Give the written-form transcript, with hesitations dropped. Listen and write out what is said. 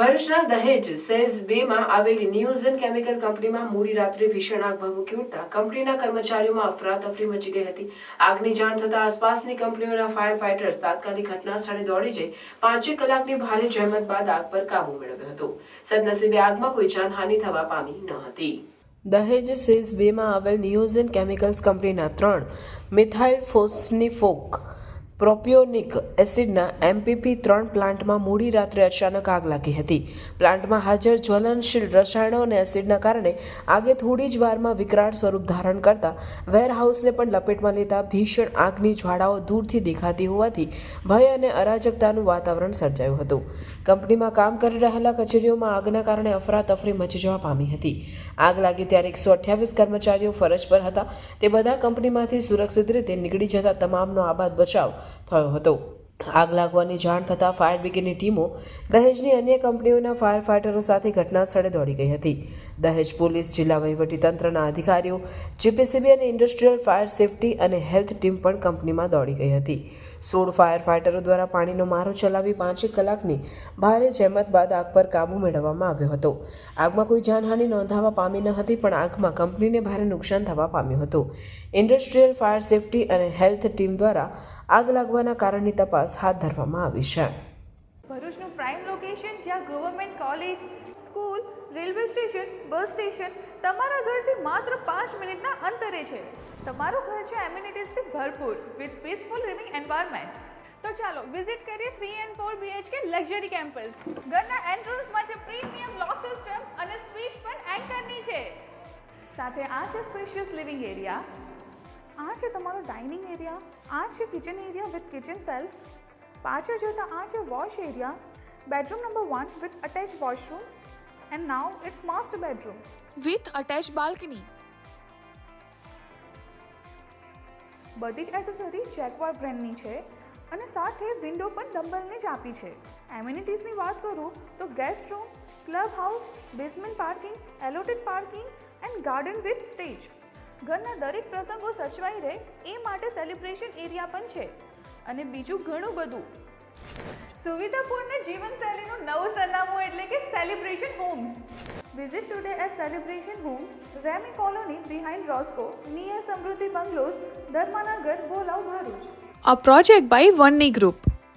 ભરૂચના દહેજ સેઝ 2માં આવેલી ન્યુઝન કેમિકલ કંપનીમાં મોડી રાત્રે ભીષણ આગ ભભૂકી ઉઠતા કંપનીના કર્મચારીઓમાં અફરાતફરી મચી ગઈ હતી. આગની જાણ થતાં આસપાસની કંપનીઓના ફાયર ફાઇટર્સ તાત્કાલિક ઘટના સ્થળે દોડી જઈ 5 કલાકની ભારે જહેમત બાદ આગ પર કાબુ મેળવ્યો હતો. સદનસીબે આગમાં કોઈ જાનહાનિ થવા પામી ન હતી. દહેજ સેઝ 2માં આવેલ ન્યુઝન કેમિકલ્સ કંપનીના 3 મિથાઇલ ફોસ્ફોનિક પ્રોપિયોનિક એસિડના MPP 3 પ્લાન્ટમાં મોડી રાત્રે અચાનક આગ લાગી હતી. પ્લાન્ટમાં હાજર જ્વલનશીલ રસાયણો અને એસિડના કારણે આગે થોડી જ વારમાં વિકરાળ સ્વરૂપ ધારણ કરતા વેરહાઉસને પણ લપેટમાં લેતા ભીષણ આગની જ્વાળાઓ દૂરથી દેખાતી હોવાથી ભય અને અરાજકતાનું વાતાવરણ સર્જાયું હતું. કંપનીમાં કામ કરી રહેલા કચેરીઓમાં આગના કારણે અફરાતફરી મચી જવા પામી હતી. આગ લાગી ત્યારે 128 કર્મચારીઓ ફરજ પર હતા. તે બધા કંપનીમાંથી સુરક્ષિત રીતે નીકળી જતા તમામનો આબાદ બચાવ થયો હતો. આગ લાગવાની જાણ થતાં ફાયર બ્રિગેડની ટીમો દહેજની અન્ય કંપનીઓના ફાયર ફાઇટરો સાથે ઘટના સ્થળે દોડી ગઈ હતી. દહેજ પોલીસ, જિલ્લા વહીવટીતંત્રના અધિકારીઓ, જીપીસીબી અને ઇન્ડસ્ટ્રીયલ ફાયર સેફટી અને હેલ્થ ટીમ પણ કંપનીમાં દોડી ગઈ હતી. 16 ફાયર ફાઇટરો દ્વારા પાણીનો મારો ચલાવી 5 કલાકની ભારે જહેમત બાદ આગ પર કાબૂ મેળવવામાં આવ્યો હતો. આગમાં કોઈ જાનહાનિ નોંધાવા પામી ન હતી, પણ આગમાં કંપનીને ભારે નુકસાન થવા પામ્યું હતું. ઇન્ડસ્ટ્રીયલ ફાયર સેફટી અને હેલ્થ ટીમ દ્વારા આગ લાગવાના કારણની તપાસ હાથ ધરવામાં આવી છે. ભરૂચનું પ્રાઇમ લોકેશન, જ્યાં government college, school, railway station, bus station તમારા ઘરથી માત્ર 5 મિનિટના અંતરે છે. તમારું ઘર છે એમ્યુનિટીઝથી ભરપૂર વિથ પીસફુલ લિવિંગ એન્વાયરમેન્ટ. તો ચાલો વિઝિટ કરીએ 3 and 4 BHK લક્ઝરી કેમ્પસ. ઘરના એન્ટ્રન્સમાં છે પ્રીમિયમ લોક સિસ્ટમ અને સ્વિચ પણ એન્કરની છે. સાથે આ છે સ્પેશિયસ લિવિંગ એરિયા, આ છે તમારો ડાઇનિંગ એરિયા, આ છે kitchen area with kitchen shelf. પાછળ જતા આ છે wash area, bedroom number 1 with attach washroom and now it's master bedroom with attach balcony. બધી જ એસેસરી જેક્વાર બ્રાન્ડની છે અને સાથે વિન્ડો પણ ડમ્બલને જ આપી છે. એમ્યુનિટીઝની વાત કરું તો guest room, club house, basement parking, allotted parking and garden with stage. ઘરના દરેક પ્રસંગો સચવાઈ રહે એ માટે સેલિબ્રેશન એરિયા પણ છે અને બીજું ઘણું બધું. સુવિધાપૂર્ણ જીવનશૈલીનું નવું સરનામું એટલે કે celebration homes. Visit today at celebration homes, Remi colony behind Rosco, near Samruddhi bungalows, Dharmanagar, Bholav, Bharuch. A project by Vanney Group.